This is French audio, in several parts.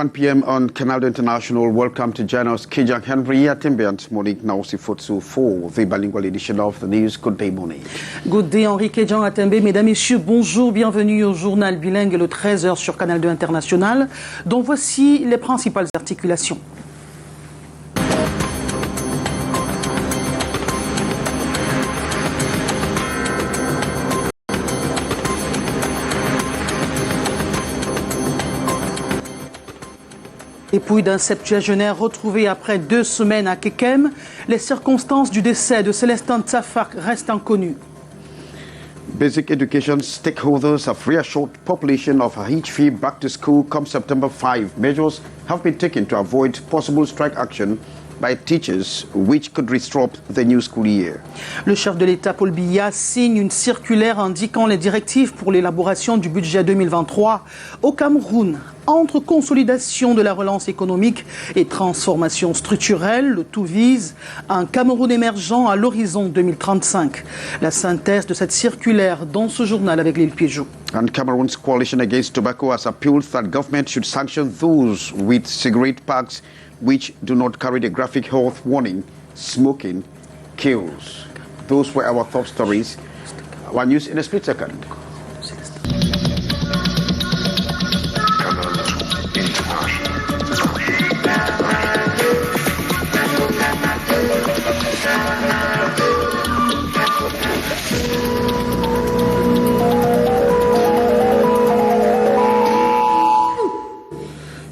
1 p.m. on Canal International. Welcome to join us, Kijang Henry Atembe and Monique Naosifotsu for the bilingual edition of the news. Good day, Monique. Good day, Henri Kijang Atembe. Mesdames, Messieurs, bonjour, bienvenue au journal bilingue le 13h sur Canal 2 International, dont voici les principales articulations. Dépouille d'un septuagénaire retrouvé après 2 semaines à Kekem, les circonstances du décès de Célestin Tsafak restent inconnues. Basic education stakeholders have reassured population of Ahitfi back to school come September 5. Measures have been taken to avoid possible strike action by teachers, which could disrupt the new school year. Le chef de l'État, Paul Biya, signe une circulaire indiquant les directives pour l'élaboration du budget 2023 au Cameroun. Entre consolidation de la relance économique et transformation structurelle, le tout vise un Cameroun émergent à l'horizon 2035. La synthèse de cette circulaire dans ce journal avec Lille Piéjou. And Cameroon's coalition against tobacco has appealed that government should sanction those with cigarette packs which do not carry the graphic health warning, smoking kills. Those were our top stories. One news in a split second.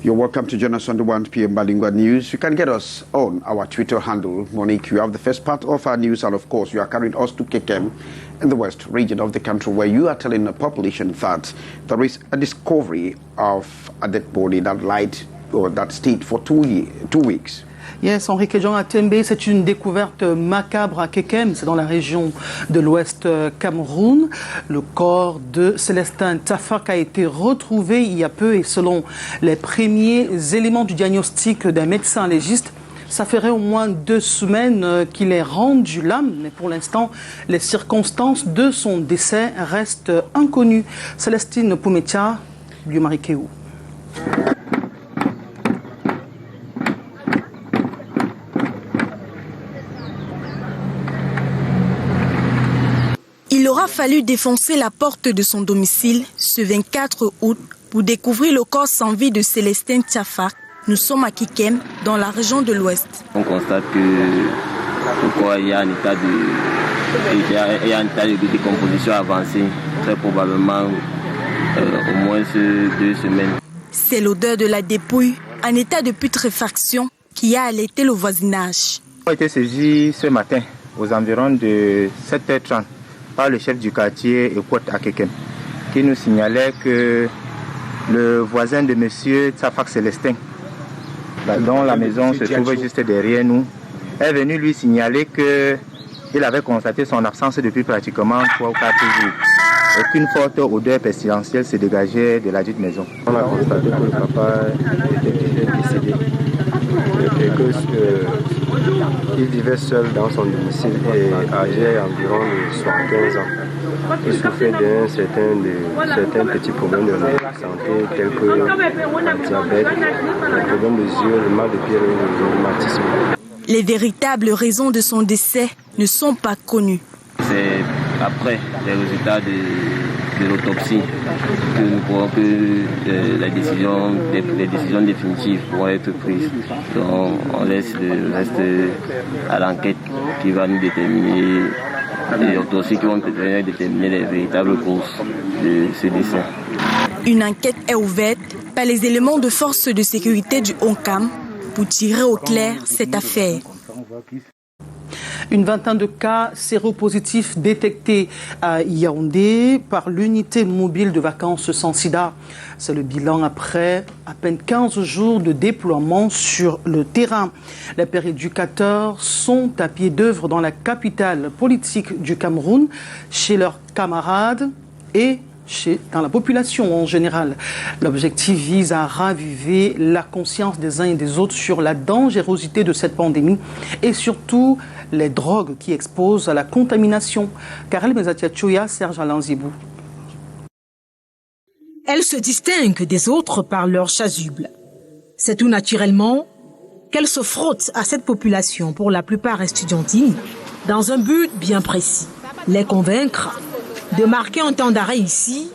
You're welcome to join us on the 1 p.m. Bilingual News. You can get us on our Twitter handle. Monique, you have the first part of our news, and of course, you are carrying us to Kekem in the west region of the country, where you are telling the population that there is a discovery of a dead body that lied or that stayed for 2 weeks. Yes, Henri Kijang Atembe, c'est une découverte macabre à Kekem, c'est dans la région de l'ouest Cameroun. Le corps de Célestin Tsafak a été retrouvé il y a peu et selon les premiers éléments du diagnostic d'un médecin légiste, ça ferait au moins 2 semaines qu'il est rendu l'âme, mais pour l'instant, les circonstances de son décès restent inconnues. Célestine Poumetia, Biomari Kéou. Il aura fallu défoncer la porte de son domicile ce 24 août pour découvrir le corps sans vie de Célestin Tsafak. Nous sommes à Kekem, dans la région de l'Ouest. On constate que le corps est en état de décomposition avancée, très probablement au moins 2 semaines. C'est l'odeur de la dépouille en état de putréfaction qui a alerté le voisinage. On a été saisi ce matin aux environs de 7h30. Par le chef du quartier Ekot à Kekem, qui nous signalait que le voisin de monsieur Tsafak Célestin, dont la maison se trouvait juste derrière nous, est venu lui signaler qu'il avait constaté son absence depuis pratiquement 3 ou 4 jours et qu'une forte odeur pestilentielle se dégageait de la dite maison. On a constaté que le papa était décédé et qu'il vivait seul dans son domicile et âgé environ de 75 ans. Il souffrait certains petits problèmes de santé tels que le diabète, le problème des yeux, le mal de pied et le rhumatisme. Les véritables raisons de son décès ne sont pas connues. C'est après les résultats de l'autopsie que nous croyons que les décisions définitives vont être prises. Donc on laisse le reste à l'enquête qui va nous déterminer, et l'autopsie qui vont déterminer les véritables causes de ce décès. Une enquête est ouverte par les éléments de force de sécurité du ONCAM pour tirer au clair cette affaire. Une vingtaine de cas séropositifs détectés à Yaoundé par l'unité mobile de vacances sans sida. C'est le bilan après à peine 15 jours de déploiement sur le terrain. Les pères éducateurs sont à pied d'œuvre dans la capitale politique du Cameroun, chez leurs camarades et dans la population en général. L'objectif vise à raviver la conscience des uns et des autres sur la dangerosité de cette pandémie et surtout les drogues qui exposent à la contamination. Karel Mezatiachoya, Serge Alanzibou. Elles se distinguent des autres par leur chasuble. C'est tout naturellement qu'elle se frotte à cette population, pour la plupart estudiantine, dans un but bien précis. Les convaincre de marquer un temps d'arrêt ici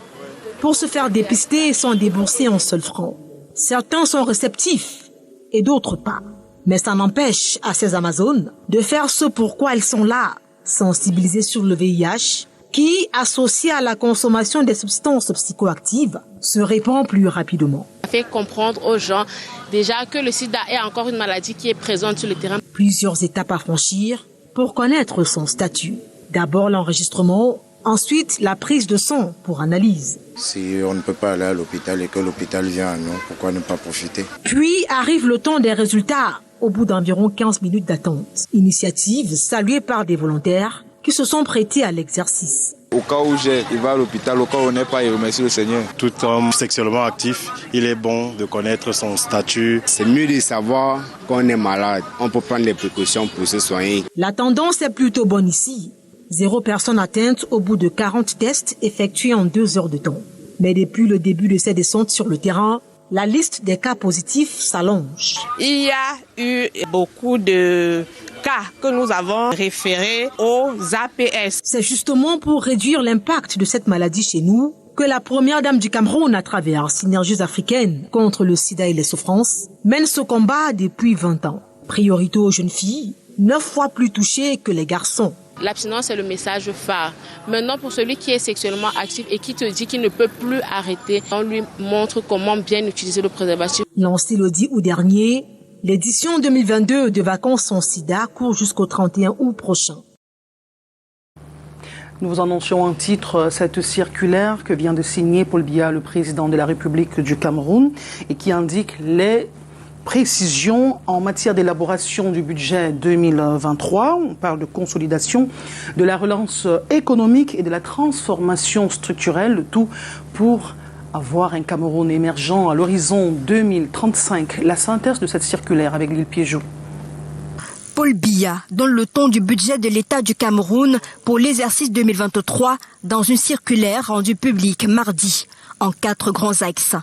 pour se faire dépister sans débourser un seul franc. Certains sont réceptifs et d'autres pas. Mais ça n'empêche à ces Amazones de faire ce pourquoi elles sont là, sensibiliser sur le VIH, qui, associé à la consommation des substances psychoactives, se répand plus rapidement. Ça fait comprendre aux gens déjà que le sida est encore une maladie qui est présente sur le terrain. Plusieurs étapes à franchir pour connaître son statut. D'abord l'enregistrement, ensuite la prise de sang pour analyse. Si on ne peut pas aller à l'hôpital et que l'hôpital vient à nous, pourquoi ne pas profiter? Puis arrive le temps des résultats, au bout d'environ 15 minutes d'attente. Initiative saluée par des volontaires qui se sont prêtés à l'exercice. Au cas où il va à l'hôpital, au cas où on n'est pas, il remercie le Seigneur. Tout homme sexuellement actif, il est bon de connaître son statut. C'est mieux de savoir qu'on est malade. On peut prendre les précautions pour se soigner. La tendance est plutôt bonne ici. 0 personne atteinte au bout de 40 tests effectués en 2 heures de temps. Mais depuis le début de ces descentes sur le terrain, la liste des cas positifs s'allonge. Il y a eu beaucoup de cas que nous avons référés aux APS. C'est justement pour réduire l'impact de cette maladie chez nous que la première dame du Cameroun, à travers Synergies africaines contre le sida et les souffrances, mène ce combat depuis 20 ans. Priorité aux jeunes filles, 9 fois plus touchées que les garçons. L'abstinence est le message phare. Maintenant, pour celui qui est sexuellement actif et qui te dit qu'il ne peut plus arrêter, on lui montre comment bien utiliser le préservatif. Lancé le 10 août dernier, l'édition 2022 de Vacances sans sida court jusqu'au 31 août prochain. Nous vous annoncions en titre cette circulaire que vient de signer Paul Biya, le président de la République du Cameroun, et qui indique les précisions en matière d'élaboration du budget 2023. On parle de consolidation, de la relance économique et de la transformation structurelle, le tout pour avoir un Cameroun émergent à l'horizon 2035. La synthèse de cette circulaire avec Lille Piégeot. Paul Biya donne le ton du budget de l'État du Cameroun pour l'exercice 2023 dans une circulaire rendue publique mardi en 4 grands axes.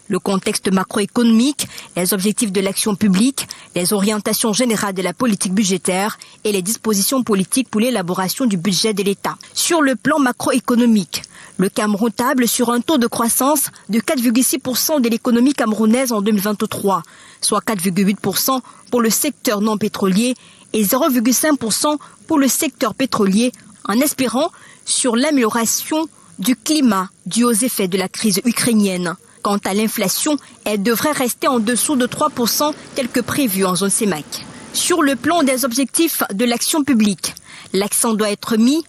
Le contexte macroéconomique, les objectifs de l'action publique, les orientations générales de la politique budgétaire et les dispositions politiques pour l'élaboration du budget de l'État. Sur le plan macroéconomique, le Cameroun table sur un taux de croissance de 4,6% de l'économie camerounaise en 2023, soit 4,8% pour le secteur non pétrolier et 0,5% pour le secteur pétrolier, en espérant sur l'amélioration du climat dû aux effets de la crise ukrainienne. Quant à l'inflation, elle devrait rester en dessous de 3% tel que prévu en zone CEMAC. Sur le plan des objectifs de l'action publique, l'accent doit être mis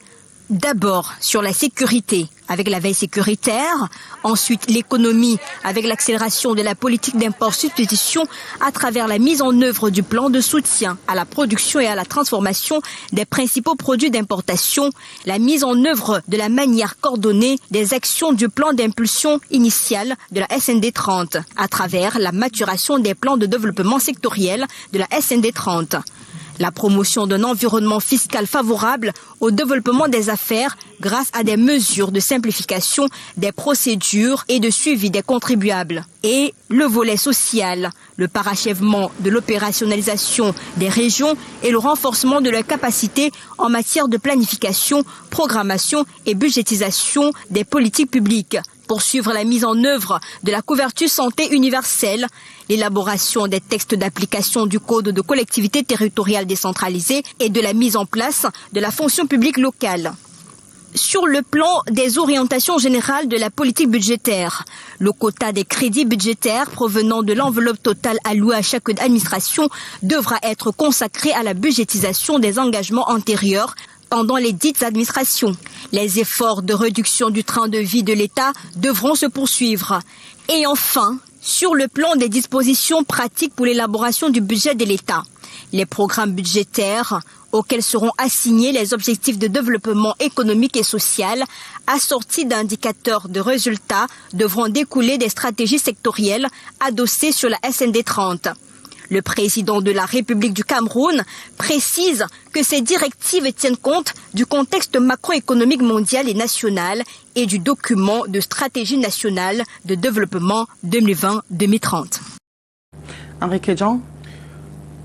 d'abord sur la sécurité avec la veille sécuritaire, ensuite l'économie avec l'accélération de la politique d'import-substitution à travers la mise en œuvre du plan de soutien à la production et à la transformation des principaux produits d'importation, la mise en œuvre de la manière coordonnée des actions du plan d'impulsion initial de la SND 30 à travers la maturation des plans de développement sectoriel de la SND 30. La promotion d'un environnement fiscal favorable au développement des affaires grâce à des mesures de simplification des procédures et de suivi des contribuables. Et le volet social, le parachèvement de l'opérationnalisation des régions et le renforcement de leurs capacités en matière de planification, programmation et budgétisation des politiques publiques. Poursuivre la mise en œuvre de la couverture santé universelle, l'élaboration des textes d'application du Code de collectivité territoriale décentralisée et de la mise en place de la fonction publique locale. Sur le plan des orientations générales de la politique budgétaire, le quota des crédits budgétaires provenant de l'enveloppe totale allouée à chaque administration devra être consacré à la budgétisation des engagements antérieurs pendant les dites administrations. Les efforts de réduction du train de vie de l'État devront se poursuivre. Et enfin, sur le plan des dispositions pratiques pour l'élaboration du budget de l'État, les programmes budgétaires auxquels seront assignés les objectifs de développement économique et social assortis d'indicateurs de résultats devront découler des stratégies sectorielles adossées sur la SND 30. Le président de la République du Cameroun précise que ces directives tiennent compte du contexte macroéconomique mondial et national et du document de stratégie nationale de développement 2020-2030. Enrique Jean.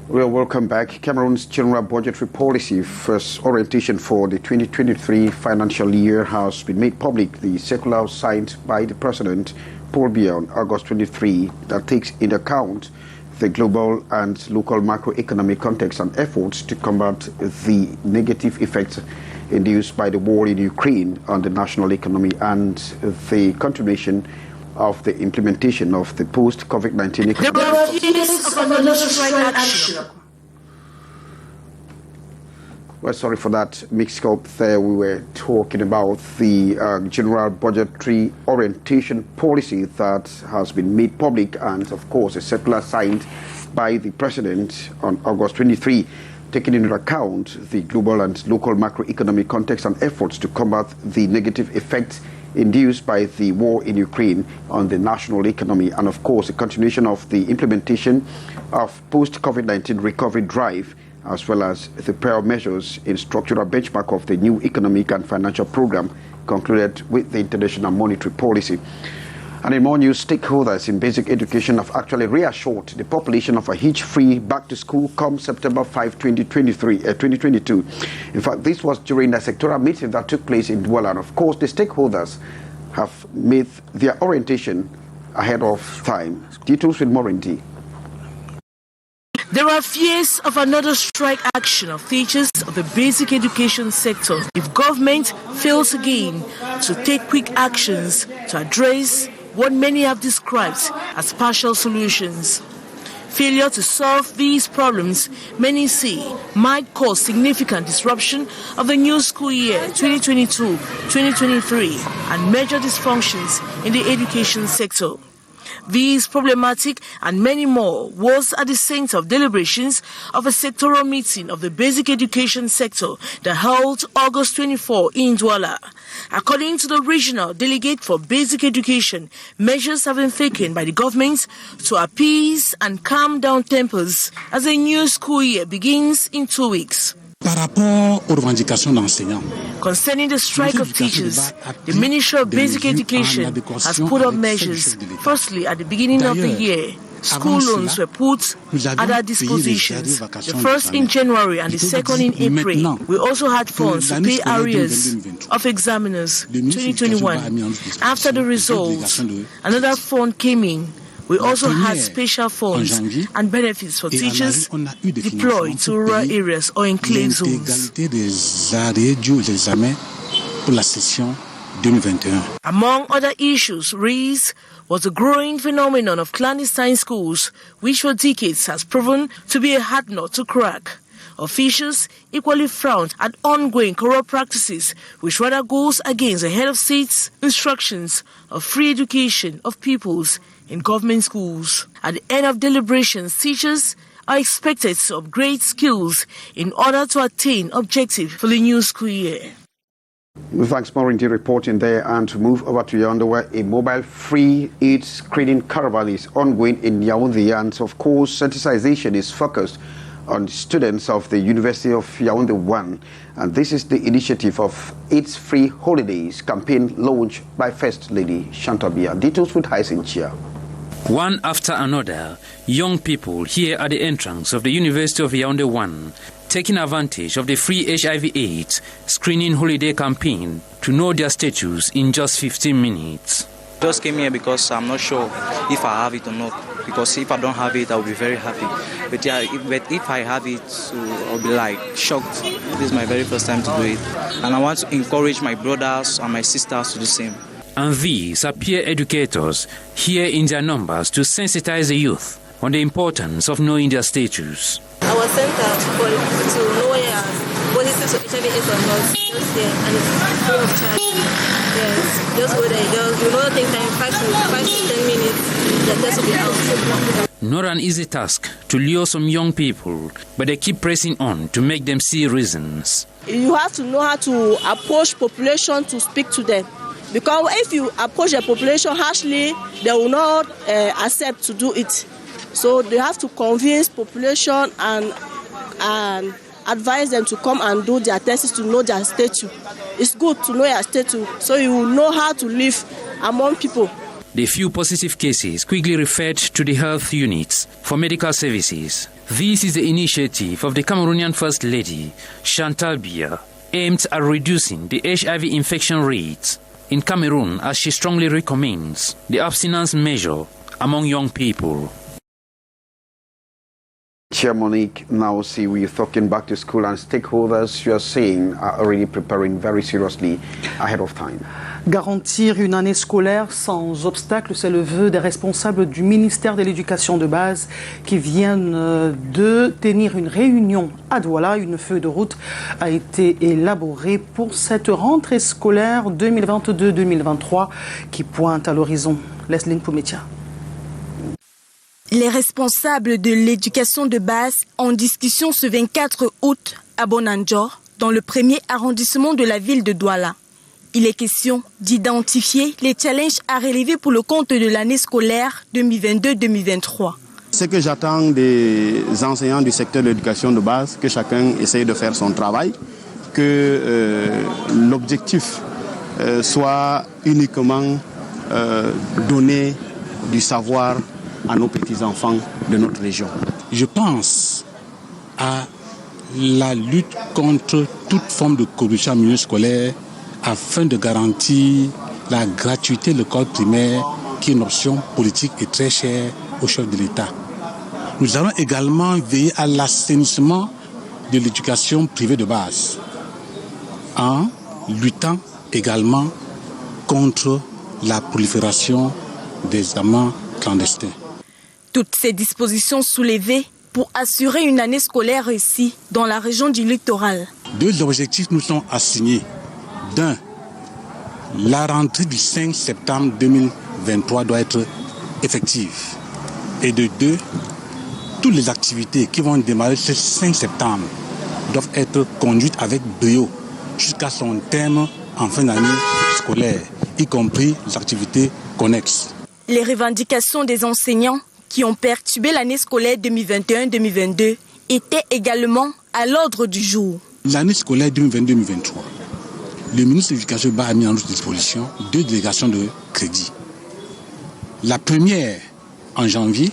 Well, welcome back. Cameroon's general budgetary policy, first orientation for the 2023 financial year, has been made public. The circular signed by the President, Paul Biya, on August 23, that takes into account the global and local macroeconomic context and efforts to combat the negative effects induced by the war in Ukraine on the national economy and the continuation of the implementation of the post-COVID-19 economy. Well, sorry for that mix-up there. We were talking about the general budgetary orientation policy that has been made public and, of course, a circular signed by the President on August 23, taking into account the global and local macroeconomic context and efforts to combat the negative effects induced by the war in Ukraine on the national economy, and of course a continuation of the implementation of post-COVID-19 recovery drive, as well as the pair of measures in structural benchmark of the new economic and financial program concluded with the international monetary policy. And in more news, stakeholders in basic education have actually reassured the population of a hitch-free back-to-school come September 5, 2022. In fact, this was during a sectoral meeting that took place in Douala. And of course, the stakeholders have made their orientation ahead of time. Details with Morinti. There are fears of another strike action of teachers of the basic education sector if government fails again to take quick actions to address what many have described as partial solutions. Failure to solve these problems, many say, might cause significant disruption of the new school year 2022-2023 and major dysfunctions in the education sector. These problematic and many more was at the center of deliberations of a sectoral meeting of the basic education sector that held August 24 in Douala. According to the regional delegate for basic education, measures have been taken by the government to appease and calm down tempers as a new school year begins in 2 weeks. Concerning the strike of teachers, the Ministry of Basic Education has put up measures. Firstly, at the beginning of the year, school loans were put at our dispositions, the first in January and the second in April. We also had funds to pay arrears of examiners 2021. After the results, another fund came in. We also had special funds and benefits for teachers deployed to rural areas or enclave zones. Among other issues raised was the growing phenomenon of clandestine schools, which for decades has proven to be a hard nut to crack. Officials equally frowned at ongoing corrupt practices, which rather goes against the head of state's instructions of free education of pupils in government schools. At the end of deliberations, teachers are expected to upgrade skills in order to attain objective for the new school year. Thanks, Morinti, reporting there. And to move over to Yaoundé, where a mobile-free AIDS screening caravan is ongoing in Yaoundé, and of course, sensitization is focused on students of the University of Yaoundé 1. And this is the initiative of AIDS-Free Holidays campaign launched by First Lady Chantal Biya. Details with Hyacinth Chia. One after another, young people here at the entrance of the University of Yaoundé 1 taking advantage of the free HIV/AIDS screening holiday campaign to know their status in just 15 minutes. Just came here because I'm not sure if I have it or not. Because if I don't have it, I'll be very happy. But yeah, if I have it, I'll be like shocked. This is my very first time to do it. And I want to encourage my brothers and my sisters to do the same. And these are peer educators here in their numbers to sensitize the youth on the importance of knowing their status. Our center to know positive to HIV/AIDS or not, just there, and it's free of charge. Yes, just go there. You know, take time 5 to 10 minutes. The test will be out. Not an easy task to lure some young people, but they keep pressing on to make them see reasons. You have to know how to approach population to speak to them. Because if you approach the population harshly, they will not accept to do it. So they have to convince population and advise them to come and do their tests to know their status. It's good to know your status so you will know how to live among people. The few positive cases quickly referred to the health units for medical services. This is the initiative of the Cameroonian First Lady, Chantal Biya, aimed at reducing the HIV infection rates in Cameroon, as she strongly recommends the abstinence measure among young people. Chair Monique, now see we're talking back to school, and stakeholders you are saying are already preparing very seriously ahead of time. Garantir une année scolaire sans obstacle, c'est le vœu des responsables du ministère de l'Éducation de base qui viennent de tenir une réunion à Douala. Une feuille de route a été élaborée pour cette rentrée scolaire 2022-2023 qui pointe à l'horizon. Leslie Poumetia. Les responsables de l'éducation de base en discussion ce 24 août à Bonanjor, dans le premier arrondissement de la ville de Douala. Il est question d'identifier les challenges à relever pour le compte de l'année scolaire 2022-2023. Ce que j'attends des enseignants du secteur de l'éducation de base, que chacun essaye de faire son travail, que l'objectif soit uniquement donner du savoir à nos petits-enfants de notre région. Je pense à la lutte contre toute forme de corruption en milieu scolaire afin de garantir la gratuité de l'école primaire qui est une option politique et très chère au chef de l'État. Nous allons également veiller à l'assainissement de l'éducation privée de base en luttant également contre la prolifération des amants clandestins. Toutes ces dispositions soulevées pour assurer une année scolaire réussie dans la région du littoral. Deux objectifs nous sont assignés. D'un, la rentrée du 5 septembre 2023 doit être effective. Et de deux, toutes les activités qui vont démarrer ce 5 septembre doivent être conduites avec brio jusqu'à son terme en fin d'année scolaire, y compris les activités connexes. Les revendications des enseignants qui ont perturbé l'année scolaire 2021-2022 étaient également à l'ordre du jour. L'année scolaire 2022-2023, le ministre de l'Éducation a mis à notre disposition 2 délégations de crédit. La première en janvier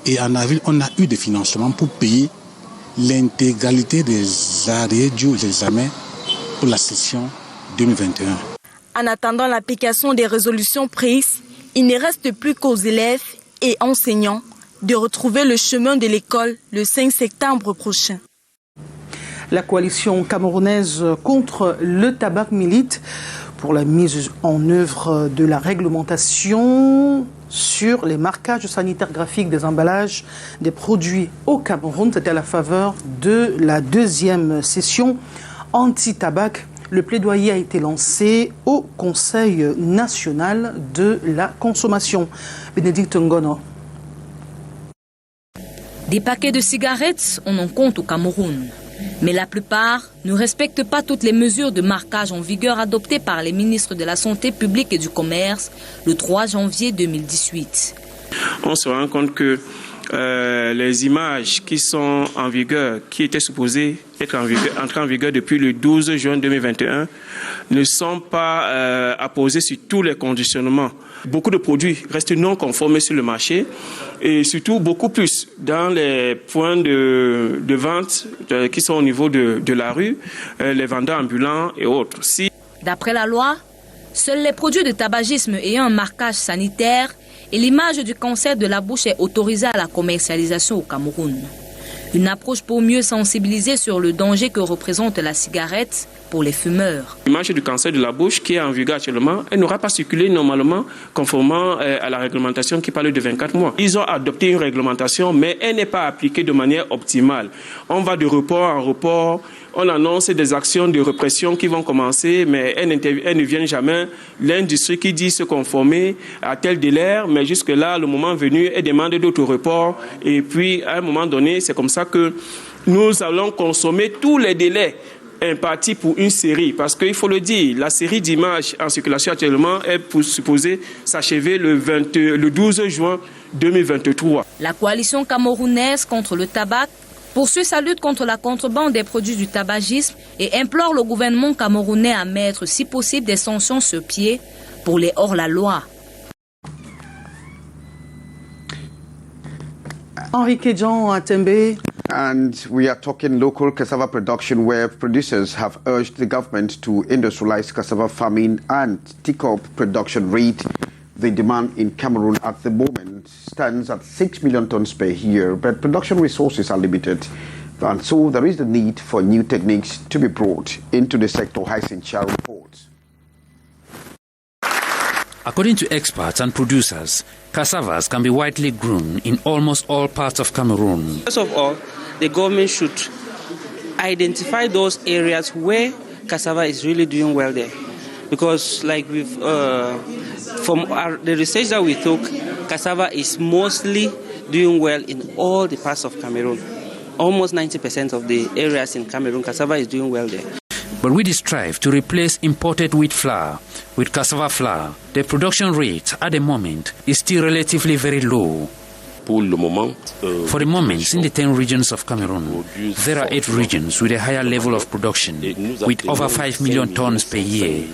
et en avril, on a eu des financements pour payer l'intégralité des arrêts dus aux examens pour la session 2021. En attendant l'application des résolutions prises, il ne reste plus qu'aux élèves et enseignants de retrouver le chemin de l'école le 5 septembre prochain. La coalition camerounaise contre le tabac milite pour la mise en œuvre de la réglementation sur les marquages sanitaires graphiques des emballages des produits au Cameroun. C'était à la faveur de la 2e session anti-tabac. Le plaidoyer a été lancé au Conseil national de la consommation. Bénédicte Ngono. Des paquets de cigarettes, on en compte au Cameroun. Mais la plupart ne respectent pas toutes les mesures de marquage en vigueur adoptées par les ministres de la Santé publique et du Commerce le 3 janvier 2018. On se rend compte que les images qui sont en vigueur, qui étaient supposées entrer en vigueur depuis le 12 juin 2021, ne sont pas apposées sur tous les conditionnements. Beaucoup de produits restent non conformes sur le marché et surtout beaucoup plus dans les points de vente qui sont au niveau de la rue, les vendeurs ambulants et autres. D'après la loi, seuls les produits de tabagisme ayant un marquage sanitaire et l'image du cancer de la bouche est autorisée à la commercialisation au Cameroun. Une approche pour mieux sensibiliser sur le danger que représente la cigarette pour les fumeurs. L'image du cancer de la bouche qui est en vigueur actuellement, elle n'aura pas circulé normalement conformément à la réglementation qui parle de 24 mois. Ils ont adopté une réglementation, mais elle n'est pas appliquée de manière optimale. On va de report en report, on annonce des actions de répression qui vont commencer, mais elles ne viennent jamais. L'industrie qui dit se conformer à tel délai, mais jusque-là, le moment venu, elle demande d'autres reports. Et puis, à un moment donné, c'est comme ça que nous allons consommer tous les délais impartis pour une série. Parce qu'il faut le dire, la série d'images en circulation actuellement est supposée s'achever le 12 juin 2023. La coalition camerounaise contre le tabac poursuit sa lutte contre la contrebande des produits du tabagisme et implore le gouvernement camerounais à mettre, si possible, des sanctions sur pied pour les hors-la-loi. Enrique Jean Atembe. And we are talking local cassava production, where producers have urged the government to industrialize cassava farming and take up production rate. The demand in Cameroon at the moment stands at 6 million tons per year, but production resources are limited. And so there is the need for new techniques to be brought into the sector, Hyacinth Chia reports. According to experts and producers, cassavas can be widely grown in almost all parts of Cameroon. First of all, the government should identify those areas where cassava is really doing well there. Because like from the research that we took, cassava is mostly doing well in all the parts of Cameroon. Almost 90% of the areas in Cameroon, cassava is doing well there. But with the strive to replace imported wheat flour with cassava flour, the production rate at the moment is still relatively very low. For the moment, in the 10 regions of Cameroon, there are 8 regions with a higher level of production, with over 5 million tons per year.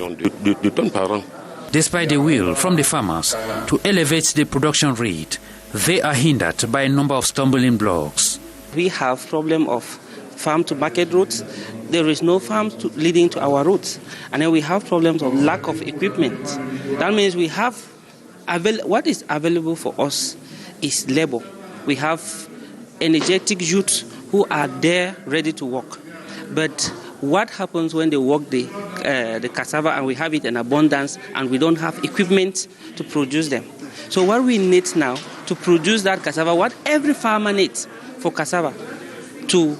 Despite the will from the farmers to elevate the production rate, they are hindered by a number of stumbling blocks. We have problem of farm to market routes. There is no farm leading to our routes. And then we have problems of lack of equipment. That means we have, what is available for us is labor. We have energetic youths who are there ready to work. But what happens when they work the cassava and we have it in abundance and we don't have equipment to produce them? So what we need now to produce that cassava, what every farmer needs for cassava, to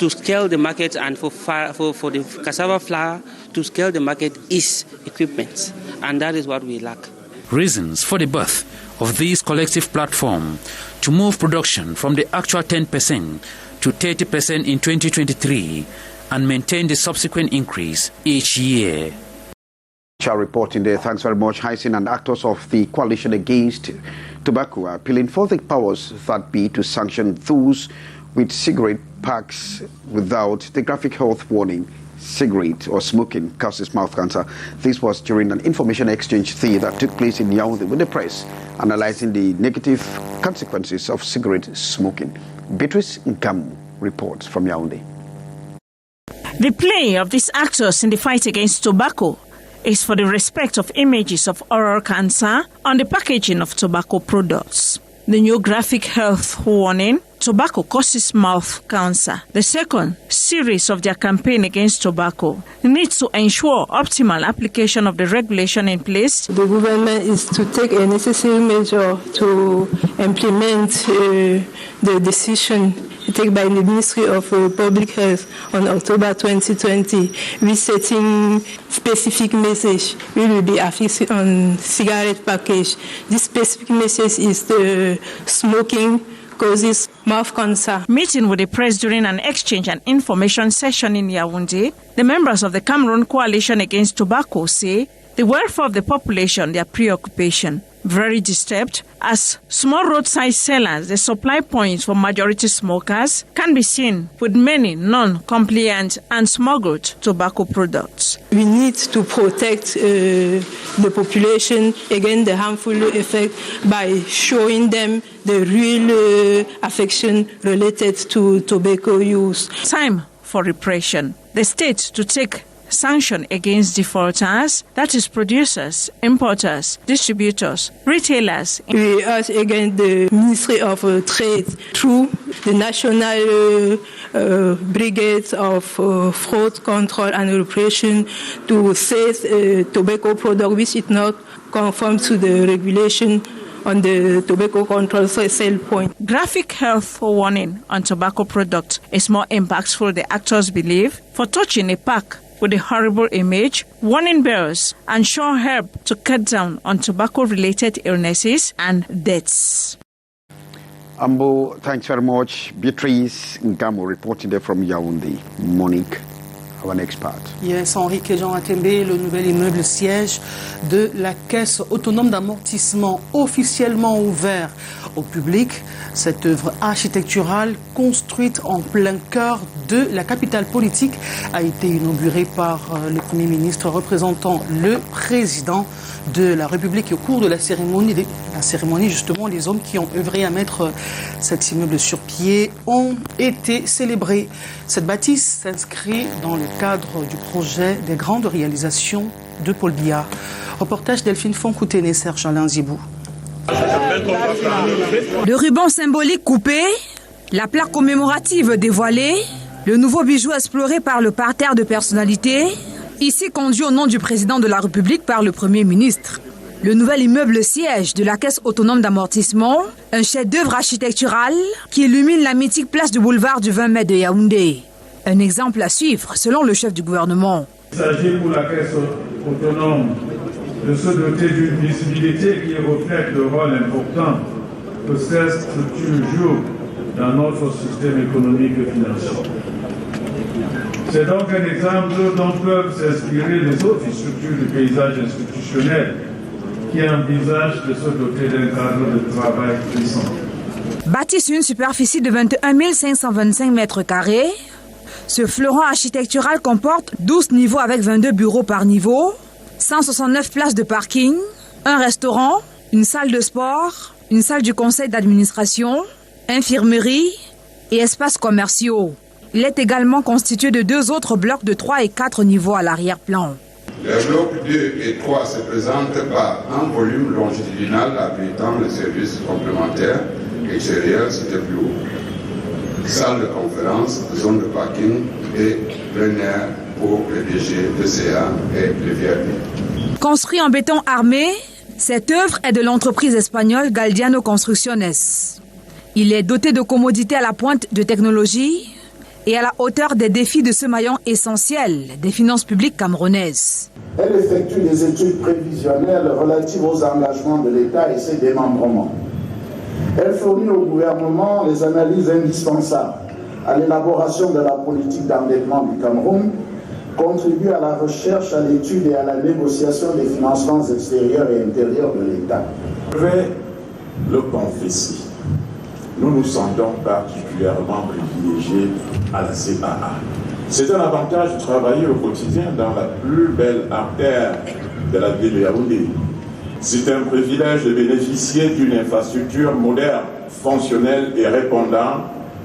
scale the market and for the cassava flour to scale the market is equipment. And that is what we lack. Reasons for the birth of this collective platform to move production from the actual 10% to 30% in 2023 and maintain the subsequent increase each year. Reporting there. Thanks very much, Hyacinth. And actors of the Coalition Against Tobacco are appealing for the powers that be to sanction those with cigarette packs without the graphic health warning. Cigarette or smoking causes mouth cancer. This was during an information exchange that took place in Yaoundé with the press, analyzing the negative consequences of cigarette smoking. Beatrice Nkamu reports from Yaoundé. The play of these actors in the fight against tobacco is for the respect of images of oral cancer on the packaging of tobacco products. The new graphic health warning, tobacco causes mouth cancer. The second series of their campaign against tobacco needs to ensure optimal application of the regulation in place. The government is to take a necessary measure to implement the decision taken by the Ministry of Public Health on October 2020, resetting specific message will be affixed on cigarette package. This specific message is the smoking causes mouth cancer. Meeting with the press during an exchange and information session in Yaoundé, the members of the Cameroon Coalition Against Tobacco say the welfare of the population, their preoccupation. Very disturbed, as small roadside sellers, the supply points for majority smokers, can be seen with many non-compliant and smuggled tobacco products. We need to protect the population against the harmful effect by showing them the real affection related to tobacco use. Time for repression. The state to take sanction against defaulters, that is producers, importers, distributors, retailers. We urge again the Ministry of Trade through the National Brigade of Fraud Control and Repression to seize tobacco product which is not conform to the regulation on the tobacco control sale point. Graphic health warning on tobacco products is more impactful, the actors believe, for touching a pack with a horrible image, warning bells, and sure help to cut down on tobacco-related illnesses and deaths. Ambo, thanks very much. Beatrice Nkamu reporting there from Yaoundé. Monique, our next part. Yes, Enrique Jean Atembe, le nouvel immeuble siège de la Caisse autonome d'amortissement officiellement ouvert au public. Cette œuvre architecturale construite en plein cœur de la capitale politique a été inaugurée par le Premier ministre représentant le président de la République. Et au cours de la cérémonie justement, les hommes qui ont œuvré à mettre cet immeuble sur pied ont été célébrés. Cette bâtisse s'inscrit dans le cadre du projet des grandes réalisations de Paul Biya. Reportage Delphine Foncoutene et Serge Alain Zibou. Le ruban symbolique coupé, la plaque commémorative dévoilée, le nouveau bijou exploré par le parterre de personnalités, ici conduit au nom du président de la République par le Premier ministre. Le nouvel immeuble siège de la Caisse autonome d'amortissement, un chef-d'œuvre architectural qui illumine la mythique place du boulevard du 20 mai de Yaoundé. Un exemple à suivre selon le chef du gouvernement. Il s'agit pour la Caisse autonome de se doter d'une visibilité qui reflète le rôle important que cette structure joue dans notre système économique et financier. C'est donc un exemple dont peuvent s'inspirer les autres structures du paysage institutionnel qui envisagent de se doter d'un cadre de travail puissant. Bâti sur une superficie de 21 525 mètres carrés, ce fleuron architectural comporte 12 niveaux avec 22 bureaux par niveau, 169 places de parking, un restaurant, une salle de sport, une salle du conseil d'administration, infirmerie et espaces commerciaux. Il est également constitué de 2 autres blocs de 3 et 4 niveaux à l'arrière-plan. Les blocs 2 et 3 se présentent par un volume longitudinal abritant les services complémentaires extérieurs, c'était plus haut. Salle de conférence, zone de parking et plein air pour les DG, DCA et les VIP. Construit en béton armé, cette œuvre est de l'entreprise espagnole Galdiano Construcciones. Il est doté de commodités à la pointe de technologie et à la hauteur des défis de ce maillon essentiel des finances publiques camerounaises. Elle effectue des études prévisionnelles relatives aux engagements de l'État et ses démembrements. Elle fournit au gouvernement les analyses indispensables à l'élaboration de la politique d'endettement du Cameroun, contribue à la recherche, à l'étude et à la négociation des financements extérieurs et intérieurs de l'État. Je vais le confesser. Nous nous sentons particulièrement privilégiés à la CAA. C'est un avantage de travailler au quotidien dans la plus belle artère de la ville de Yaoundé. C'est un privilège de bénéficier d'une infrastructure moderne, fonctionnelle et répondant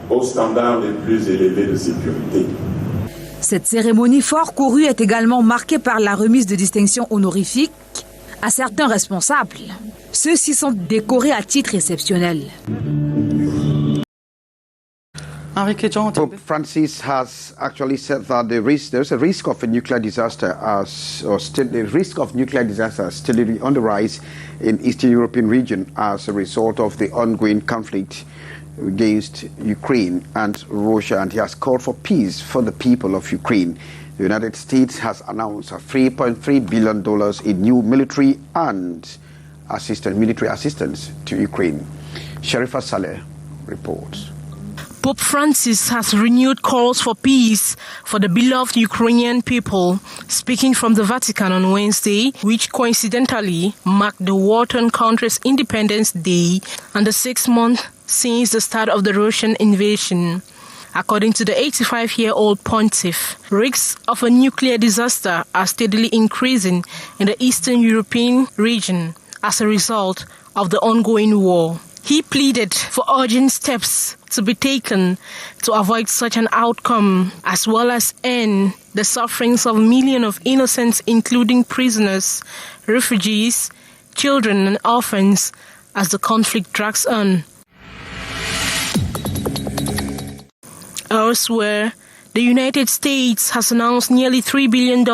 aux standards les plus élevés de sécurité. Cette cérémonie fort courue est également marquée par la remise de distinctions honorifiques à certains responsables. Ceux-ci sont décorés à titre exceptionnel. Pope Francis has actually said that there's a risk of a nuclear disaster the risk of nuclear disaster steadily on the rise in Eastern European region as a result of the ongoing conflict against Ukraine and Russia, and he has called for peace for the people of Ukraine. The United States has announced $3.3 billion in new military assistance to Ukraine. Sharifa Saleh reports. Pope Francis has renewed calls for peace for the beloved Ukrainian people, speaking from the Vatican on Wednesday, which coincidentally marked the war-torn country's Independence Day and the 6th month since the start of the Russian invasion. According to the 85-year-old pontiff, risks of a nuclear disaster are steadily increasing in the Eastern European region as a result of the ongoing war. He pleaded for urgent steps to be taken to avoid such an outcome, as well as end the sufferings of millions of innocents, including prisoners, refugees, children and orphans, as the conflict drags on. Elsewhere, the United States has announced nearly $3 billion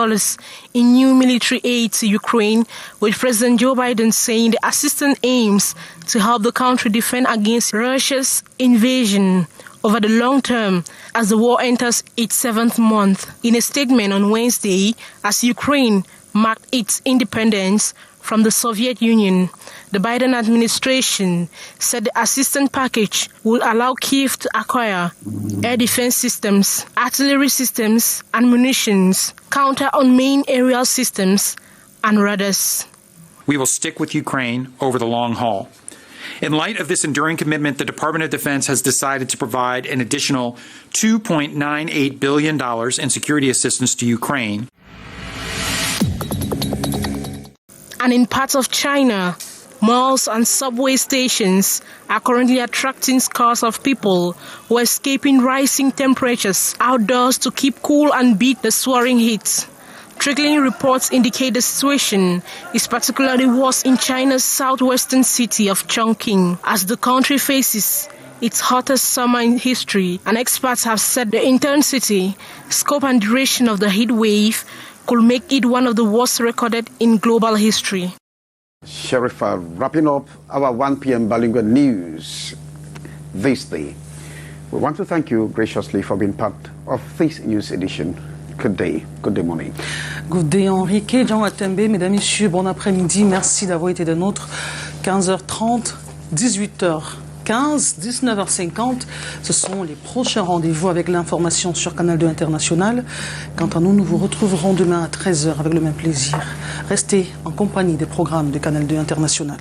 in new military aid to Ukraine, with President Joe Biden saying the assistance aims to help the country defend against Russia's invasion over the long term as the war enters its 7th month. In a statement on Wednesday, as Ukraine marked its independence from the Soviet Union, the Biden administration said the assistance package will allow Kyiv to acquire air defense systems, artillery systems and munitions, counter-unmanned aerial systems, and radars. We will stick with Ukraine over the long haul. In light of this enduring commitment, the Department of Defense has decided to provide an additional $2.98 billion in security assistance to Ukraine. And in parts of China, malls and subway stations are currently attracting scores of people who are escaping rising temperatures outdoors to keep cool and beat the soaring heat. Trickling reports indicate the situation is particularly worse in China's southwestern city of Chongqing, as the country faces its hottest summer in history, and experts have said the intensity, scope and duration of the heat wave could make it one of the worst recorded in global history. Sherifa, wrapping up our 1 p.m. bilingual news this day. We want to thank you graciously for being part of this news edition. Good day morning. Good day Henrique, Jean Watembe, mesdames, messieurs, bon après-midi, merci d'avoir été des nôtres. 15h30, 18h15, 19h50, ce sont les prochains rendez-vous avec l'information sur Canal 2 International. Quant à nous, nous vous retrouverons demain à 13h avec le même plaisir. Restez en compagnie des programmes de Canal 2 International.